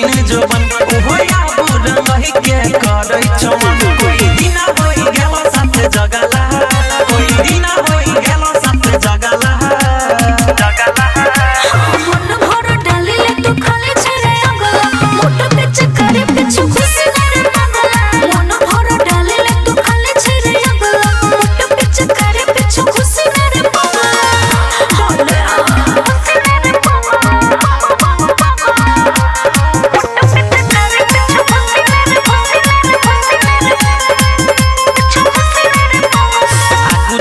हसीन जोबन ओहो आबू रंगहि के करै चमन कोई दिन होई गेलो साथ जगला कोई दिन होई गेलो साथ जगला मन भर डाली ले तू खाली छरे अगला मोटो पिच करे पिछ खुशी रे पगला मन भर डाली ले तू खाली छरे अगला मोटो पिच करे पिछ खुशी रे पगला होले खुशी रे पगला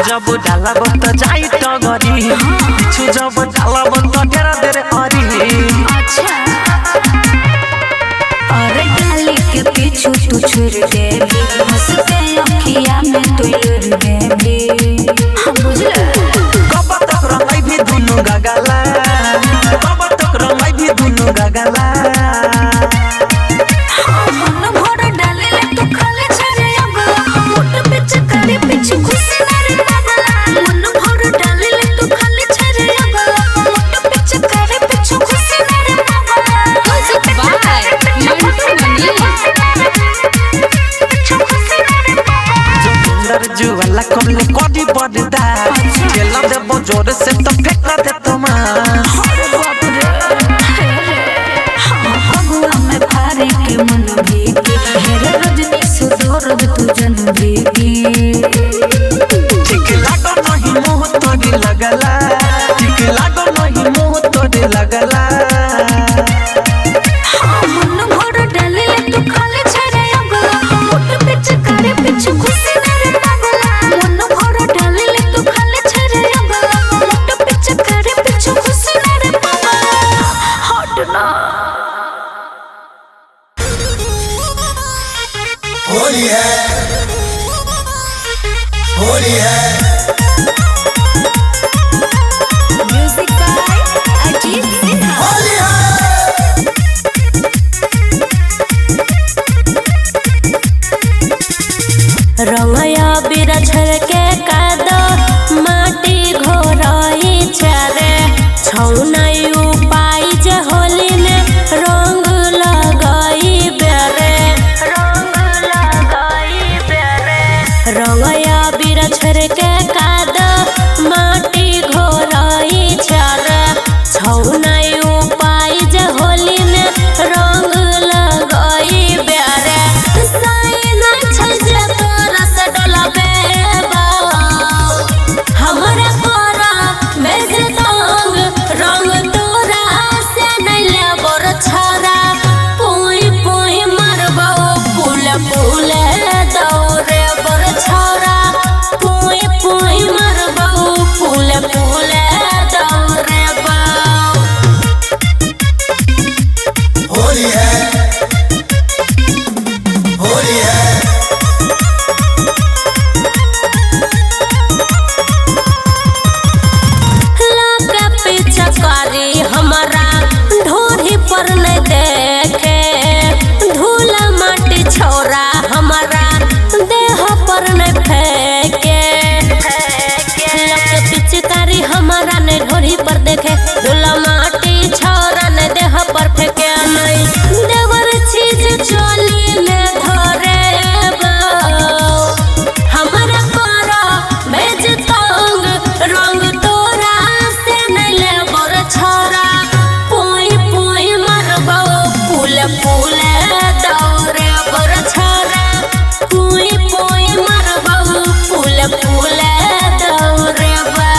जब डाला बत जाई टगरी पिछु जब डाला बत तेरा तेरे अरी अच्छा अरे डाली के पीछू तू छुर देवी हंसते अखिया में तू लुर देवी हम बुझले कब तक रंगाई भी दुनु गगला कब तक रंगाई भी दुनु गगला मन भर डाली ले तू खाली छरे अगला मोट पिच करे पिछु खुशी रे पगला मन भर डाली ले तू खाली छरे अगला मोट पिच करे पिछु खुशी रे पगला म्यूजिक बाय मंटू मनी पिछु खुशी रे पगला जोगिंदर जुवाला कमले कोडी बडदा खेला देबो जोर से तो फेंका दे तमा अरे बाप रे भगवा में फारे के मन भीगी हेरे रजनी सुदोर तू जन भीगी ठीक लागो नहीं मोह तोरी लगला ठीक लागो नहीं मोह तोरी लगला मन भर डाली ले तू खाली छरे अगला मोट पिच करे पिछ खुशी रे पगला मन भर डाली ले तू खाली छरे अगला मोट पिच करे पिछ खुशी रे पगला हटना होली है होली है म्यूजिक बाय अजीत सिन्हा होली है रंगया बिरा छलके कादो माटी घोरई छरे छौनाई उपाय जे होली में रंग लगाई बेरे रंगया बिरा छलके कादो माटी घोरई छरे छौनाई उपाय जे होली में रंग लगाई बेरे साइना छजे तोरा से डोलाबे हमरा कोरा में जे तंग रंग तोरा से नैले बोर छरा पुई पुई मारबो पुल पुल दौरे बोर छरा पुई पुई मारबो पुल पुल दौरे बा होली है होली है लाके पीछा कारी हमारा ढोरी पर नहीं देखे धूला माटी छोरा हमारा देह पर नहीं फेंके लाके पीछे कारी हमारा नहीं ढोरी पर देखे धूला माटी छोरा नहीं देह पर फेंके नहीं देवर चीज चोली में धरे हमारा कोरा में जे तंग रंग तोरा से नैले बोर छरा पुई पुई मारबो पुल पुल दौरे बोर छरा पुई पुई मारबो पुल पुल दौरे बा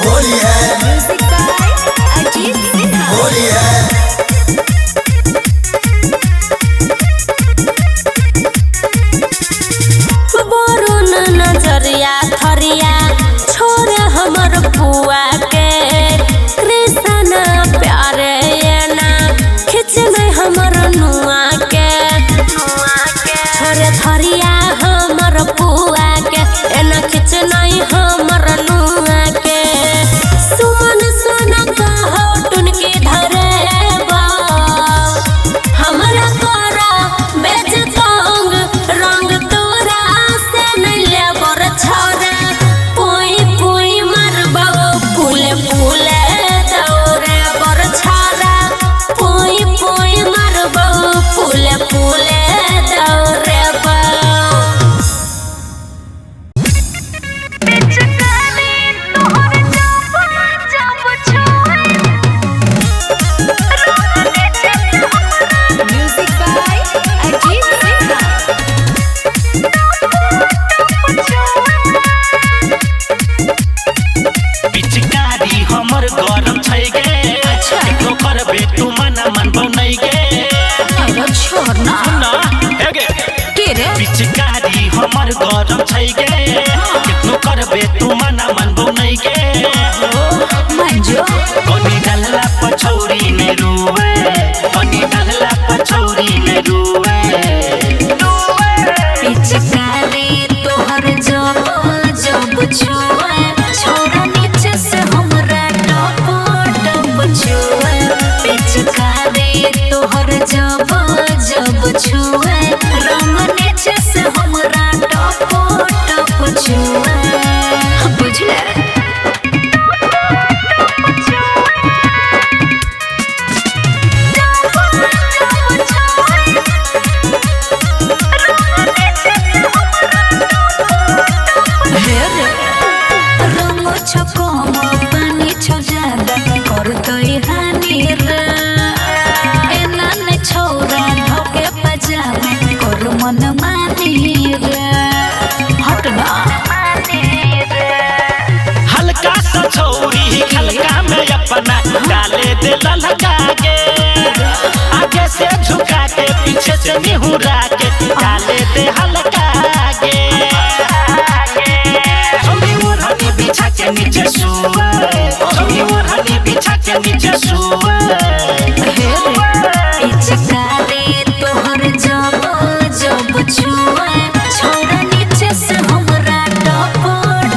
होली है म्यूजिक बाय अजीत सिन्हा होली है बोरुन नजरिया थरिया छोरे हमर पुआ के कृष्ण प्यारे ना खिच में हमर नुआ के छोरे थरिया हम हमर गरम छै गे कितनो करबे तू मना मनबो नहीं गे मंजो कोनी डल्ला पछौरी ने रुए कोनी डल्ला पछौरी ने रुए पिचकारी तोहर जब जब छुए छोरा नीचे से हमरा टप टप छुए पिचकारी तोहर जब जब छुए रंग नीचे से हमरा टप टप छुए बुझले मन मानी रे हटना हल्का सा छौरी हल्का में अपना डाले दे ललका के आगे से झुका के पीछे से निहुरा के डाले दे हल्का के छोरी ओढ़नी बिछा के नीचे सोए छोरी ओढ़नी बिछा के नीचे सोए पिचकारी तोहर जब जब छुए छोरा नीचे से हमरा टप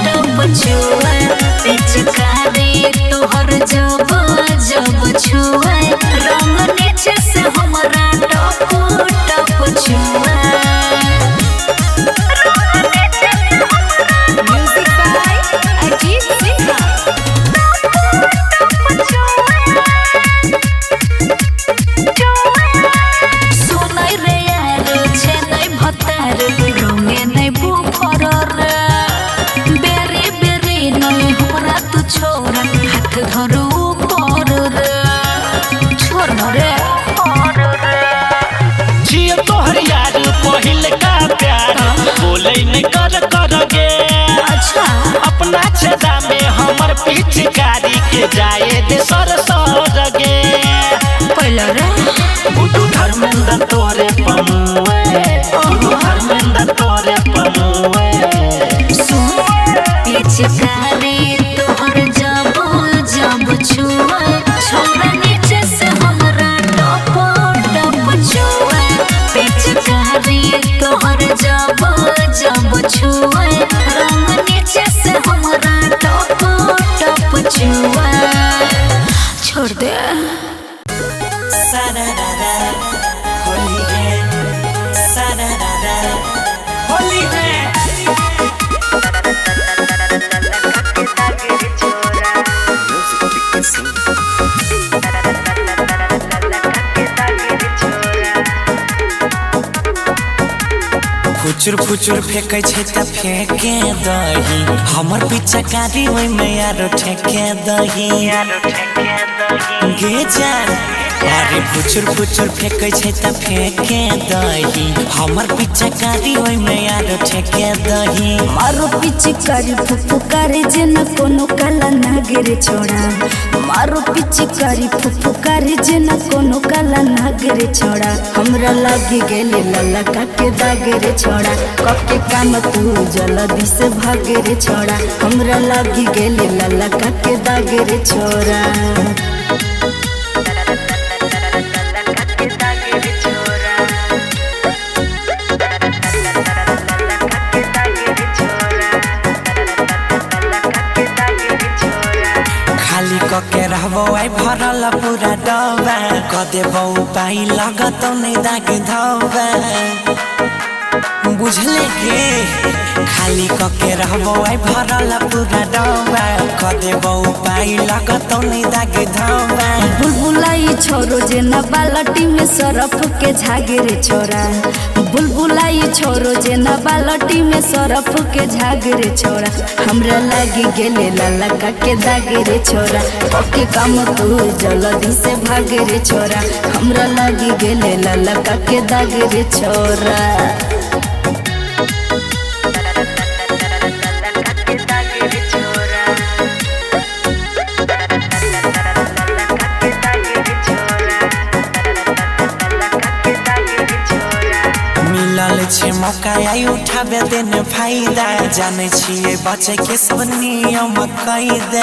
टप छुए पिचकारी तोहर जब जब छुए रंग नीचे से हमरा टप टप छुए म्यूजिक बाय अजीत सिंह सुनाई रे यार छे नहीं भतार रंगे नहीं बुफर रे बेरी बेरी नहीं हमरा तू छोरा हाथ धरू ऊपर रे छोड़ न रे जियो तोहर यार पहिल का प्यार बोले नहीं कर गे अच्छा अपना छेदा में हमर पिचकारी के जाए दे सर गे पहले रे बुद्धू धर्मेंद्र तोरे पमुए बुद्धू धर्मेंद्र तोरे पमुए सुन पिचकारी तोहर जब जब छुए छोरा नीचे से हमरा टप टप छुए पिचकारी तोहर जब जब छुए रंग नीचे से हमरा टप टप छुए छोड़ दे सारारा होली है सारारा होली है फुचुर फुचुर फेंकै छै त फेंके दही हमर पिचकारी ओइ में यारो ठेके दही गे जान अरे फुचुर फुचुर फेंकै छै त फेंके दही हमर पिचकारी ओइ में यारो ठेके दही मारो पिचकारी फुफुकारी जेन कोनो काला नागरे छोड़ा मारो पिचकारी फुफुकारी जेन कोनो काला नागरे छोड़ा हमरा लागी गेले ललका के दागरे छोड़ा कके काम तू जल्दी से भागरे छोड़ा हमरा लागी गेले ललका के दागरे छोड़ा खाली कके रहबो आई भरल पूरा डबा क देबो पाई लागत नहीं दाग धबा बुझले के खाली कके रहबो आई भरल पूरा डबा क देबो पाई लागत नहीं दाग धबा बुलबुलाई छोरो जेना बालटी में सरफ के झागरे छोरा बुलबुलाई छोरो जेना बालटी में सरफ के झागरे छोरा हमरा लागी गेले ललका के दागरे छोरा ओके काम तू जल्दी से भागरे छोरा हमरा लागी गेले ललका के दागरे छोरा मिलल छे मौका आई उठाबे देने फायदा जाने छिए बचे के सब नियम कैदे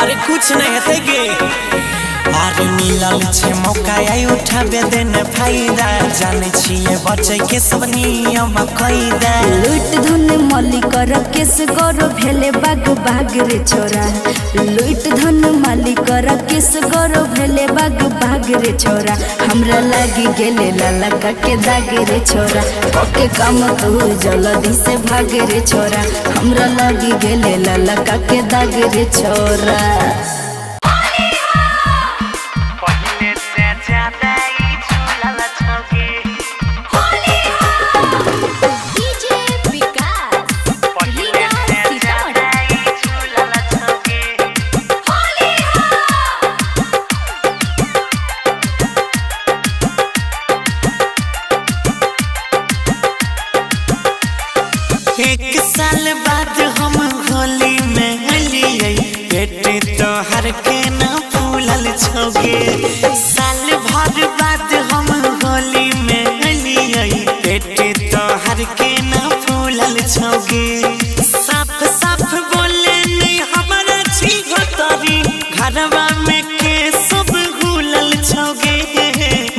अरे कुछ नहीं हेते गे अरे मिलल छे मौका आई उठाबे देने फायदा जाने छिए बचे के सब नियम कैदे लूट धन मालिक कर केस गौर भेले बाग बाग रे छोरा लूट धन मालिक कर केस गौर भेले बाग बाग रे छोरा हमरा लागी गेले लाला के दाग रे छोरा पके काम तू जल्दी से भाग रे छोरा हमरा लागी गेले लाला के दाग रे छोरा एक साल बाद हम होली में अलियै पेट तोहर के ना फूलल छोगे साल भर बाद हम होली में अलियै पेट तोहर के ना फूलल छोगे साफ साफ बोले नहीं हमारा छी घतरी घरवा में के सब घुलल छोगे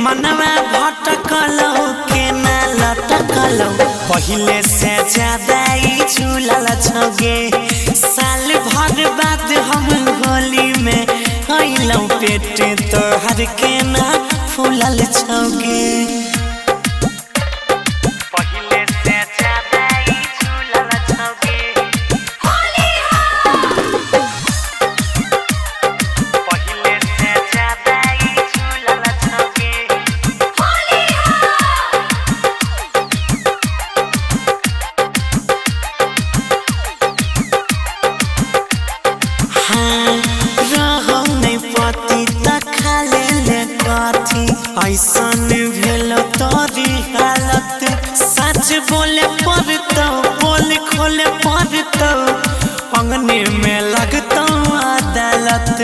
मनवा भटकलो के ना लटकलो पहले से ज्यादा ही झूलल छोगे साल भर बाद हम होली में अइलौ पेट तोहर के ना फूलल छोगे पहले से ज्यादा ही झूलल छोगे पहले से ज्यादा ही झूलल छोगे ऐसन भेल तोरी हालत सच बोले पड़तो बोल खोले पड़तो अंगने में लगतो अदालत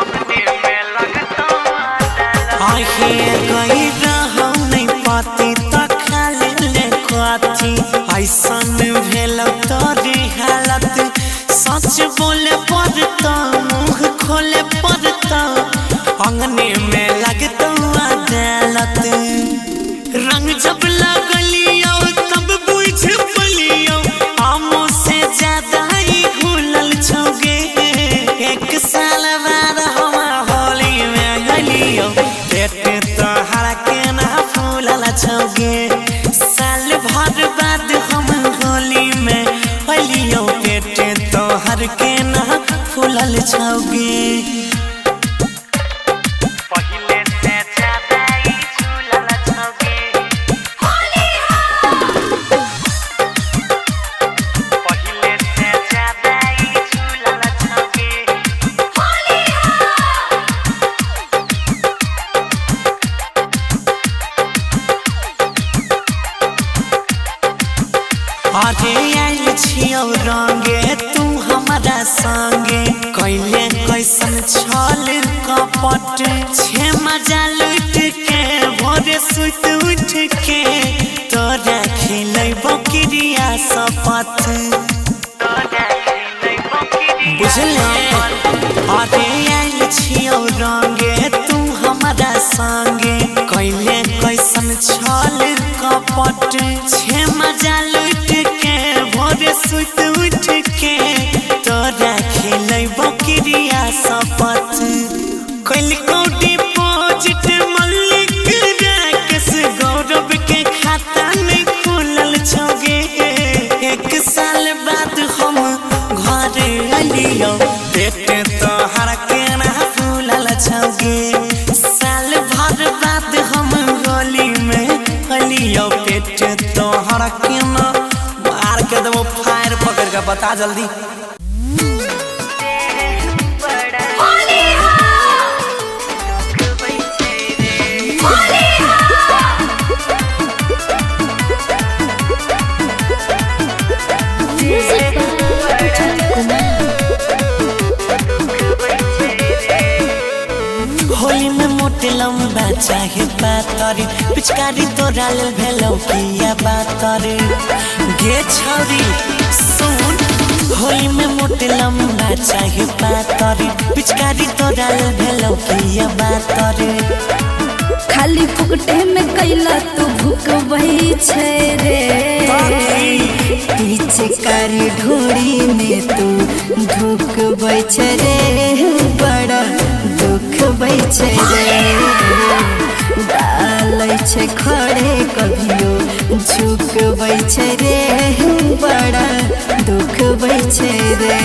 अंगने में लगतो अदालत आहे गई रहो नहीं पाती तो खा ले कथी ऐसन भेल तोरी हालत सच बोले पड़तो मुँह खोले पड़तो अंगने में लगतो अदालत रंग जब लगलियो तब बुझ पलियो आमों से ज्यादा ही घुलल छोगे एक साल बाद हम होली में गलियो पेट तोहर के ना फूलल छोगे साल भर बाद हम होली में गलियो पेट तोहर के ना फूलल छोगे पहले से ज्यादा ही झूलल छोगे पहले से ज्यादा ही झूलल छोगे अरे आइल छियौ रंगे तू हमारा संगे कैले कैसन छल कपट छे मजा लुट के भोरे सुत उठ के तोरा खिलैबो क्रिया शपथ बुझले अरे आइल छियौ रंगे तू हमारा संगे कैले कैसन छल कपट छे मजा लुट के भोरे सुत उठ के तोरा खिलैबो क्रिया शपथ कैल कौटी डिपॉजिट मल्लिक राकेश गौरव के खाता में खुलल छोगे एक साल बाद हम घर अलियो पेट तोहर के ना फूलल छोगे साल भर बाद हम होली में अलियो पेट तोहर के ना मार के देबो फायर पकड़ के बता जल्दी होली में मोटे लंबा चाहे पातर पिचकारी तोरा लेल भेलौ किया बातर गे छौरी सुन होली में मोटे लंबा चाहे पातर पिचकारी तोरा लेल भेलौ किया बातर खाली फुकटे में कैला तू भूकबई छै रे पीछे कारी ढोड़ी में तू ढुकबई छै रे बड़ा दुखबई छै रे डालै छै खड़े कभियो झुकबई छै रे बड़ा दुखबई छै रे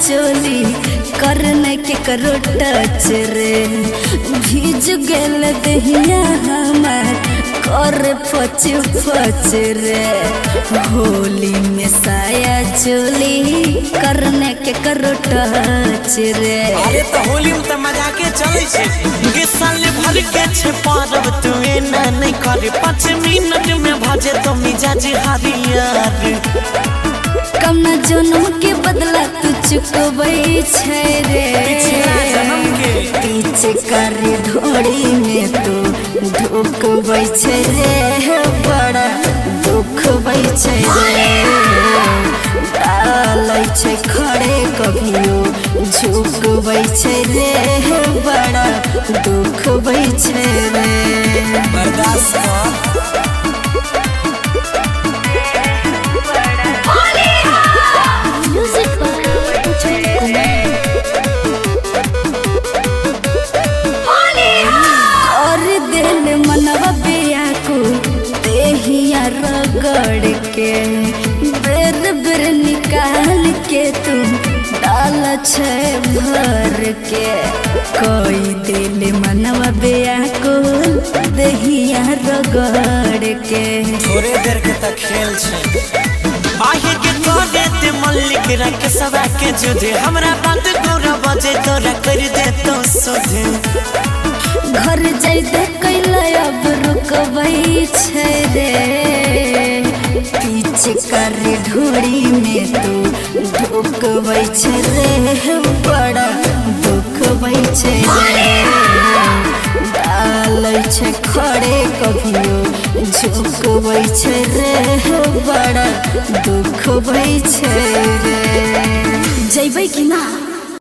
चोली करने के करो टच रे भीज गेल दहिया हमार कर पच पच रे होली में साया चोली करने के करो टच रे अरे तो होली में तो मजाके चले छे गे साल भर के छे पारब तू एना नहीं करे 5 मिनट में भजे तो मिजाज हरियर कम जन्म के बदला तू चुकबई छै रे पीछे कारी ढोड़ी में तू ढुकबई छै रे बड़ा दुखबई छै रे डालै छै खड़े कभियो झुकबई छै रे बड़ा दुखबई छै रे बर्दाश्त रगड़ के बेर बेर निकाल के तू डाल छै भर के कोई दिल मनवा बेयाकुल दहिया रगड़ के थोड़े देर के तक खेल छे आहे के तोरे ते मल्लिक रख सवा के जुदे हमरा बात गोरा बजे तोरा कर दे तो सोधे घर जाइते कैला अब रुकबई छै रे पीछे कारी ढोड़ी में तू ढुकबई छै रे बड़ा दुखबई छै रे डालै छै खड़े कभियो झुकबई छै रे बड़ा दुखबई छै रे जइबै कि ना।